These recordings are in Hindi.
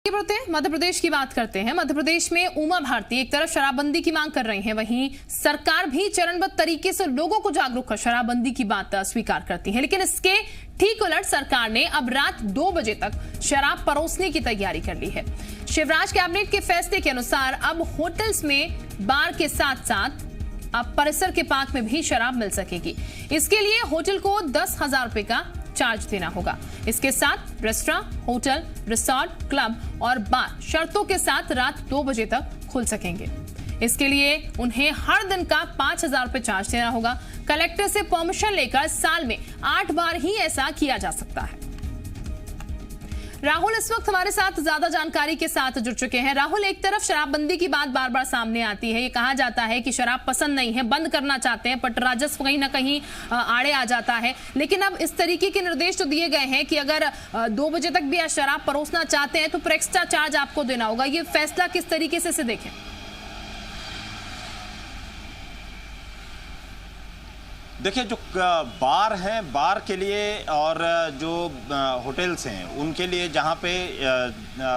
बढ़ते हैं, मध्य प्रदेश की बात करते हैं। मध्य प्रदेश में उमा भारती एक तरफ शराबबंदी की मांग कर रही हैं, वहीं सरकार भी चरणबद्ध तरीके से लोगों को जागरूक कर शराबबंदी की बात स्वीकार करती है। लेकिन इसके ठीक उलट सरकार ने अब रात 2 बजे तक शराब परोसने की तैयारी कर ली है। शिवराज कैबिनेट के फैसले के अनुसार अब होटल्स में बार के साथ साथ अब परिसर के पार्क में भी शराब मिल सकेगी। इसके लिए होटल को 10,000 रुपए का चार्ज देना होगा। इसके साथ रेस्टोरेंट, होटल, रिसोर्ट, क्लब और बार शर्तों के साथ रात 2 बजे तक खुल सकेंगे। इसके लिए उन्हें हर दिन का 5,000 रुपए चार्ज देना होगा। कलेक्टर से परमिशन लेकर साल में 8 बार ही ऐसा किया जा सकता है। राहुल इस वक्त हमारे साथ ज्यादा जानकारी के साथ जुड़ चुके हैं। राहुल, एक तरफ शराबबंदी की बात बार बार सामने आती है, ये कहा जाता है कि शराब पसंद नहीं है, बंद करना चाहते हैं, बट राजस्व कहीं ना कहीं आड़े आ जाता है। लेकिन अब इस तरीके के निर्देश तो दिए गए हैं कि अगर 2 बजे तक भी शराब परोसना चाहते हैं तो फिर एक्स्ट्रा चार्ज आपको देना होगा। ये फैसला किस तरीके से देखें? देखिए, जो बार हैं, बार के लिए और जो होटल्स हैं उनके लिए जहाँ पे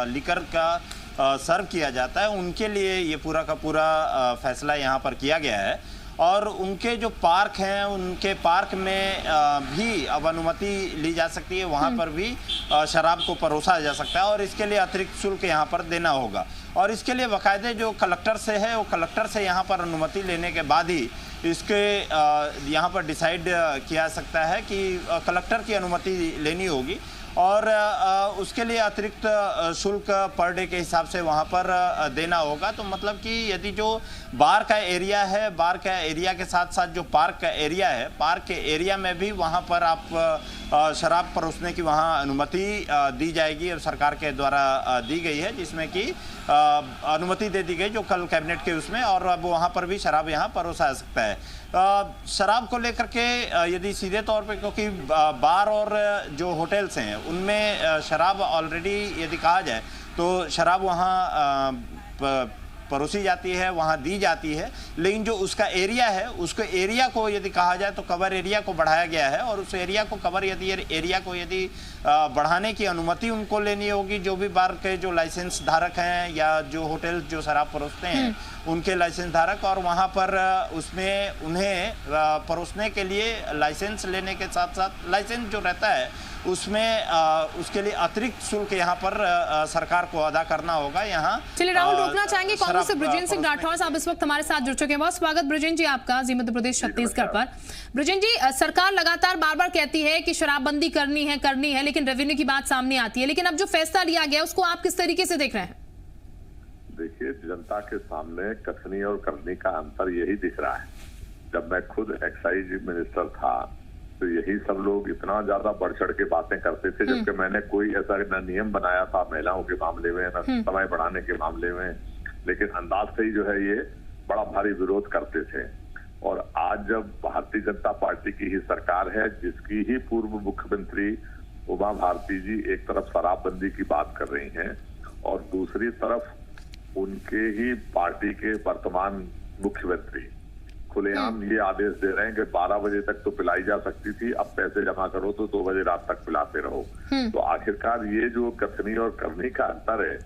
लिकर का सर्व किया जाता है, उनके लिए ये पूरा का पूरा फैसला यहाँ पर किया गया है। और उनके जो पार्क हैं, उनके पार्क में भी अब अनुमति ली जा सकती है, वहाँ पर भी शराब को परोसा जा सकता है और इसके लिए अतिरिक्त शुल्क यहाँ पर देना होगा। और इसके लिए बाकायदे जो कलेक्टर से है, वो कलेक्टर से यहाँ पर अनुमति लेने के बाद ही इसके यहाँ पर डिसाइड किया सकता है कि कलेक्टर की अनुमति लेनी होगी और उसके लिए अतिरिक्त शुल्क पर डे के हिसाब से वहाँ पर देना होगा। तो मतलब कि यदि जो बार का एरिया है, बार का एरिया के साथ साथ जो पार्क का एरिया है, पार्क के एरिया में भी वहाँ पर आप शराब परोसने की वहाँ अनुमति दी जाएगी और सरकार के द्वारा दी गई है, जिसमें कि अनुमति दे दी गई जो कल कैबिनेट के उसमें, और अब वहाँ पर भी शराब यहाँ परोसा जा सकता है। शराब को लेकर के यदि सीधे तौर पे, क्योंकि बार और जो होटल्स हैं उनमें शराब ऑलरेडी यदि कहा जाए तो शराब वहाँ परोसी जाती है, वहाँ दी जाती है। लेकिन जो उसका एरिया है, उसके एरिया को यदि कहा जाए तो कवर एरिया को बढ़ाया गया है और उस एरिया को कवर एरिया को यदि बढ़ाने की अनुमति उनको लेनी होगी, जो भी बार के जो लाइसेंस धारक हैं या जो होटल जो शराब परोसते हैं उनके लाइसेंस धारक, और वहाँ पर उसमें उन्हें परोसने के लिए लाइसेंस लेने के साथ साथ लाइसेंस जो रहता है उसमें उसके लिए अतिरिक्त शुल्क यहाँ पर सरकार को अदा करना होगा। यहाँ चलिए राहुल, रोकना चाहेंगे कांग्रेस से ब्रजेंद्र सिंह राठौर साहब इस वक्त हमारे साथ जुड़ चुके हैं। बहुत स्वागत ब्रजेंद्र जी आपका जी मध्य प्रदेश छत्तीसगढ़ पर। ब्रजेंद्र जी, सरकार लगातार बार बार कहती है कि शराबबंदी करनी है, लेकिन रेवेन्यू की बात सामने आती है। लेकिन अब जो फैसला लिया गया उसको आप किस तरीके से देख रहे हैं? देखिए, जनता के सामने कथनी और करनी का अंतर यही दिख रहा है। जब मैं खुद एक्साइज मिनिस्टर था तो यही सब लोग इतना ज्यादा बढ़ चढ़ के बातें करते थे, जबकि मैंने कोई ऐसा न नियम बनाया था महिलाओं के मामले में, न समय बढ़ाने के मामले में, लेकिन अंदाज से ही जो है ये बड़ा भारी विरोध करते थे। और आज जब भारतीय जनता पार्टी की ही सरकार है, जिसकी ही पूर्व मुख्यमंत्री उमा भारती जी एक तरफ शराबबंदी की बात कर रही हैं और दूसरी तरफ उनके ही पार्टी के वर्तमान मुख्यमंत्री खुलेआम ये आदेश दे रहे हैं कि 12 बजे तक तो पिलाई जा सकती थी, अब पैसे जमा करो तो 2 बजे रात तक पिलाते रहो। तो आखिरकार ये जो कथनी और करनी का अंतर है,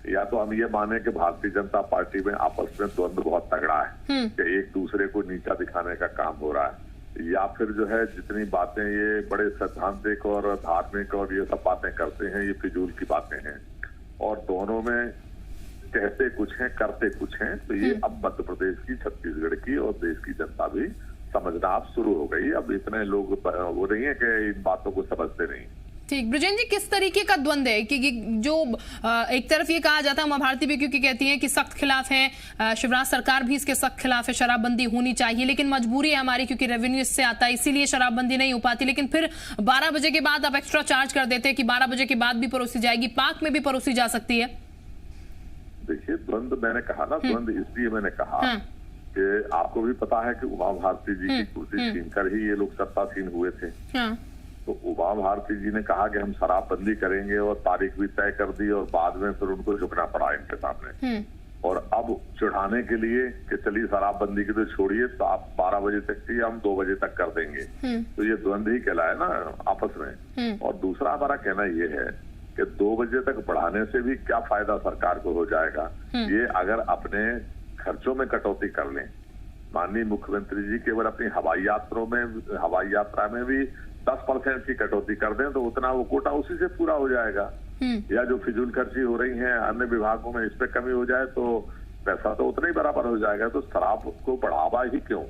या तो हम ये माने कि भारतीय जनता पार्टी में आपस में द्वंद्व बहुत तगड़ा है कि एक दूसरे को नीचा दिखाने का काम हो रहा है, या फिर जो है जितनी बातें ये बड़े सैद्धांतिक और धार्मिक और ये सब बातें करते हैं, ये फिजूल की बातें हैं और दोनों में कहते कुछ हैं करते कुछ हैं। तो ये अब मध्य प्रदेश की, छत्तीसगढ़ की और देश की जनता भी समझना अब शुरू हो गई। अब इतने लोग वो नहीं है कि इन बातों को समझते नहीं। ठीक, ब्रजेंद्र जी, किस तरीके का द्वंद्व है कि जो एक तरफ ये कहा जाता है, उमा भारती भी क्योंकि कहती है कि सख्त खिलाफ है, शिवराज सरकार भी इसके सख्त खिलाफ है, शराबबंदी होनी चाहिए, लेकिन मजबूरी है हमारी क्योंकि रेवेन्यू इससे आता है, इसीलिए शराबबंदी नहीं हो पाती। लेकिन फिर 12 बजे के बाद आप एक्स्ट्रा चार्ज कर देते हैं कि 12 बजे के बाद भी परोसी जाएगी, पार्क में भी परोसी जा सकती है। देखिए, द्वंद्व मैंने कहा ना, द्वंद्व इसलिए मैंने कहा कि आपको भी पता है कि उमा भारती जी की कुर्सी छीनकर ही ये लोग सत्तासीन हुए थे। तो उमा भारती जी ने कहा कि हम शराबबंदी करेंगे और तारीख भी तय कर दी और बाद में फिर उनको झुकना पड़ा इनके सामने। और अब चिढ़ाने के लिए कि चलिए शराबबंदी की तो छोड़िए, तो आप 12 बजे तक की हम 2 बजे तक कर देंगे। तो ये द्वंद्व ही कहलाए ना आपस में। और दूसरा हमारा कहना ये है कि 2 बजे तक बढ़ाने से भी क्या फायदा सरकार को हो जाएगा। ये अगर अपने खर्चों में कटौती कर लें, माननीय मुख्यमंत्री जी केवल अपनी हवाई यात्रा में भी 10% की कटौती कर दें तो उतना वो कोटा उसी से पूरा हो जाएगा। या जो फिजूल खर्ची हो रही है अन्य विभागों में, इस पे कमी हो जाए तो पैसा तो उतना ही बराबर हो जाएगा। तो शराब को बढ़ावा ही क्यों।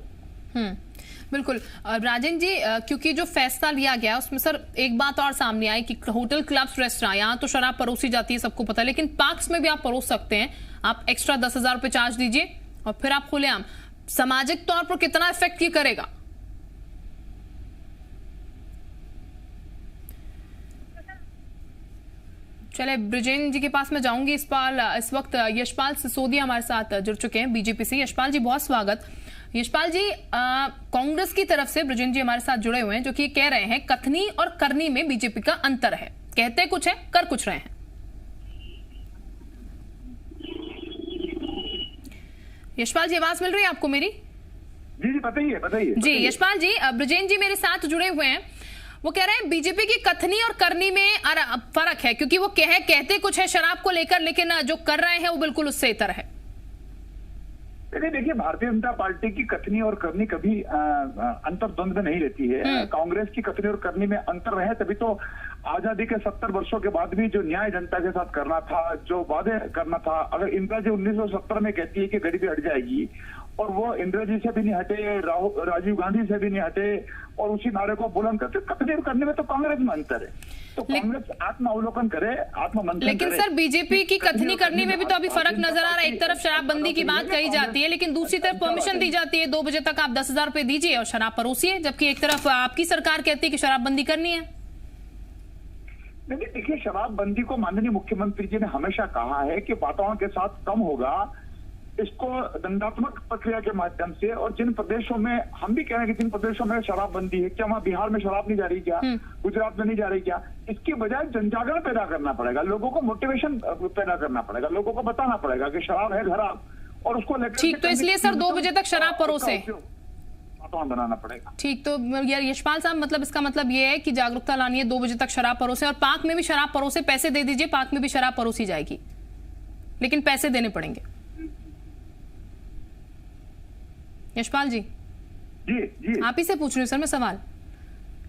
बिल्कुल। राजेंद्र जी, क्योंकि जो फैसला लिया गया उसमें सर एक बात और सामने आई कि होटल, क्लब्स, रेस्टोरेंट, यहाँ तो शराब परोसी जाती है, सबको पता है, लेकिन पार्क्स में भी आप परोस सकते हैं। आप एक्स्ट्रा 10,000 रुपए चार्ज दीजिए और फिर आप खुलेआम। सामाजिक तौर पर कितना इफेक्ट ये करेगा? चले ब्रिजेंद्र जी के पास मैं जाऊंगी। इस वक्त यशपाल सिसोदिया हमारे साथ जुड़ चुके हैं बीजेपी से। यशपाल जी, बहुत स्वागत। यशपाल जी, कांग्रेस की तरफ से ब्रिजेंद्र जी हमारे साथ जुड़े हुए हैं, जो कि कह रहे हैं कथनी और करनी में बीजेपी का अंतर है। कहते कुछ है, कर कुछ रहे हैं। यशपाल जी, आवाज मिल रही है आपको मेरी? जी बताइए। जी यशपाल जी, ब्रिजेंद्र जी मेरे साथ जुड़े हुए हैं। वो कह रहे हैं बीजेपी की कथनी और करनी में फर्क है, क्योंकि वो कहते कुछ है शराब को लेकर, लेकिन जो कर रहे हैं वो बिल्कुल उससे इतर है। देखिए, भारतीय जनता पार्टी की कथनी और करनी कभी अंतर्द्वंद में नहीं रहती है। कांग्रेस की कथनी और करनी में अंतर रहे, तभी तो आजादी के 70 वर्षों के बाद भी जो न्याय जनता के साथ करना था, जो वादे करना था, अगर इंदिरा जी 1970 में कहती है कि गरीबी हट जाएगी और वो इंदिरा जी से भी नहीं हटे, राजीव गांधी से भी नहीं हटे और उसी नारे को बुलंद करते, कथनी और करने में तो कांग्रेस में अंतर है। तो कांग्रेस आत्मावलोकन करे, आत्ममंथन करे। लेकिन सर, बीजेपी की कथनी करनी में भी तो अभी फर्क नजर आ रहा है। एक तरफ शराबबंदी की बात कही जाती है, लेकिन दूसरी तरफ परमिशन दी जाती है 2 बजे तक आप 10,000 रुपए दीजिए और शराब परोसिए, जबकि एक तरफ आपकी सरकार कहती है कि शराबबंदी करनी है। नहीं, देखिए, शराबबंदी को माननीय मुख्यमंत्री जी ने हमेशा कहा है कि वातावरण के साथ कम होगा, इसको दंडात्मक प्रक्रिया के माध्यम से। और जिन प्रदेशों में हम भी कह रहे हैं कि जिन प्रदेशों में शराबबंदी है, क्या वहाँ बिहार में शराब नहीं जा रही क्या, गुजरात में नहीं जा रही क्या, इसकी बजाय जनजागरण पैदा करना पड़ेगा, लोगों को मोटिवेशन पैदा करना पड़ेगा, लोगों को बताना पड़ेगा कि शराब है खराब और उसको लेकर। ठीक, तो इसलिए सर 2 बजे तक शराब परोसे बनाना पड़ेगा। ठीक, तो यार यशपाल साहब, मतलब इसका मतलब ये है कि जागरूकता लानी है, 2 बजे तक शराब परोसे और पार्क में भी शराब परोसे, पैसे दे दीजिए, पार्क में भी शराब परोसी जाएगी, लेकिन पैसे देने पड़ेंगे। यशपाल जी, जी आप ही से पूछ रही हूँ सर मैं सवाल।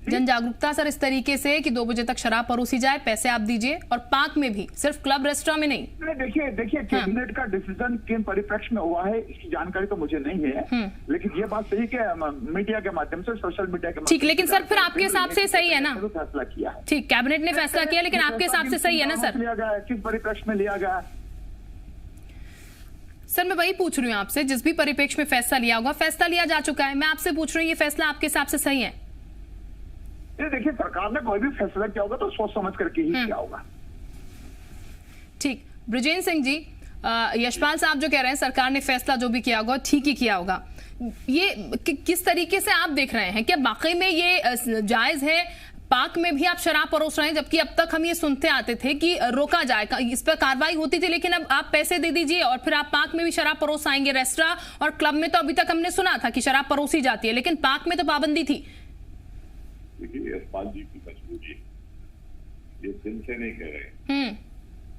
जन जागरूकता सर इस तरीके से कि 2 बजे तक शराब परोसी जाए, पैसे आप दीजिए, और पार्क में भी, सिर्फ क्लब रेस्टोरेंट में नहीं। देखिए कैबिनेट का डिसीजन किन परिप्रेक्ष्य में हुआ है इसकी जानकारी तो मुझे नहीं है, लेकिन ये बात सही कि मीडिया के माध्यम से, सोशल मीडिया के माध्यम से। ठीक, लेकिन सर फिर आपके हिसाब से सही है ना? फैसला किया है, ठीक, कैबिनेट ने फैसला किया, लेकिन आपके हिसाब से सही है ना सर? लिया गया, किस परिप्रेक्ष्य में लिया गया? सर मैं वही पूछ रही हूँ आपसे, जिस भी परिप्रेक्ष्य में फैसला लिया होगा, फैसला लिया जा चुका है, मैं आपसे पूछ रही हूँ ये फैसला आपके हिसाब से सही है? देखिए, सरकार ने कोई भी फैसला किया होगा तो सोच समझ करके ही किया होगा। ठीक, ब्रिजेंद्र सिंह जी, यशपाल साहब जो कह रहे हैं सरकार ने फैसला जो भी किया होगा ठीक ही किया होगा, ये किस तरीके से आप देख रहे हैं? क्या वाकई में ये जायज है? पार्क में भी आप शराब परोस रहे हैं, जबकि अब तक हम ये सुनते आते थे कि रोका जाएगा, इस पर कार्रवाई होती थी, लेकिन अब आप पैसे दे दीजिए और फिर आप पार्क में भी शराब परोस आएंगे। रेस्टोरेंट और क्लब में तो अभी तक हमने सुना था कि शराब परोसी जाती है, लेकिन पार्क में तो पाबंदी थी। देखिए, यशपाल जी की मजबूरी, ये दिल से नहीं कह रहे।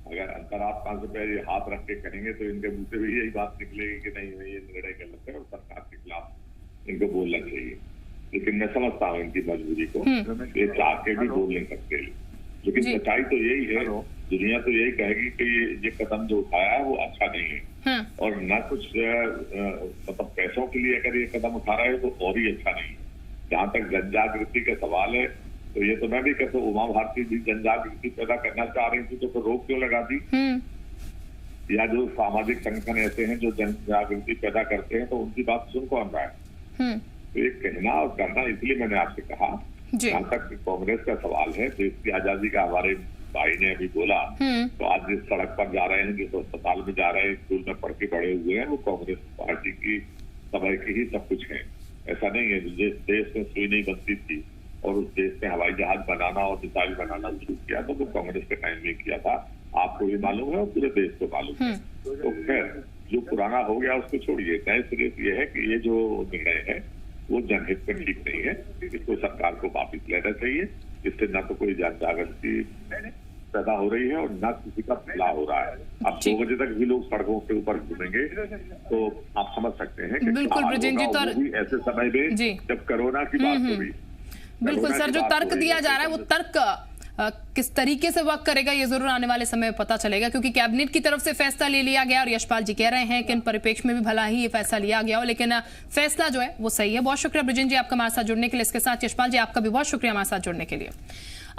अगर अंतरात्मा से पहले हाथ रख के करेंगे तो इनके मुंह से भी यही बात निकलेगी कि नहीं, ये निर्णय गलत है और सरकार के खिलाफ इनको बोलना चाहिए। लेकिन मैं समझता हूँ इनकी मजबूरी को, ये चाह के भी बोल नहीं सकते, लेकिन सच्चाई तो यही है, दुनिया तो यही कहेगी कि ये कदम जो उठाया है वो अच्छा नहीं है, और न कुछ मतलब पैसों के लिए अगर ये कदम उठा रहा है तो और ही अच्छा नहीं है। जहाँ तक जन जागृति का सवाल है, तो ये तो मैं भी कहता हूँ, उमा भारती भी जन जागृति पैदा करना चाह रही थी, तो फिर रोक क्यों लगा दी? या जो सामाजिक संगठन ऐसे हैं जो जन जागृति पैदा करते हैं, तो उनकी बात सुन कौन रहा है? तो ये कहना और करना, इसलिए मैंने आपसे कहा, जहाँ तक कांग्रेस का सवाल है, देश की आजादी का हमारे भाई ने अभी बोला, तो आज जिस सड़क पर जा रहे हैं, जिस अस्पताल में जा रहे हैं, स्कूल में पढ़ के बड़े हुए हैं, वो कांग्रेस पार्टी की समय की ही सब कुछ है। ऐसा नहीं है, जिस देश में सुई नहीं बनती थी और उस देश में हवाई जहाज बनाना और मिसाइल बनाना शुरू किया, तो वो कांग्रेस के टाइम में किया था। आपको भी मालूम है और पूरे देश को मालूम है। तो खैर, जो पुराना हो गया उसको छोड़िए। नए सिरे से ये है कि ये जो निर्णय है वो जनहित में ठीक नहीं है, इसको सरकार को वापिस लेना चाहिए। इससे न तो कोई जन जागृति पैदा हो रही है और न किसी का फैलाव हो रहा है। अब 2 बजे तक भी लोग सड़कों के ऊपर घूमेंगे तो आप समझ सकते हैं कि बिल्कुल ब्रजेश जी, तो ऐसे समय में जब कोरोना की बात हो रही। बिल्कुल सर, जो तर्क दिया जा रहा है वो तर्क किस तरीके से वर्क करेगा ये जरूर आने वाले समय में पता चलेगा, क्योंकि कैबिनेट की तरफ से फैसला ले लिया गया और यशपाल जी कह रहे हैं कि इन परिप्रेक्ष्य में भी भला ही ये फैसला लिया गया हो, लेकिन फैसला जो है वो सही है। बहुत शुक्रिया ब्रजेश जी आपका हमारे साथ जुड़ने के लिए। इसके साथ यशपाल जी आपका भी बहुत शुक्रिया हमारे साथ जुड़ने के लिए।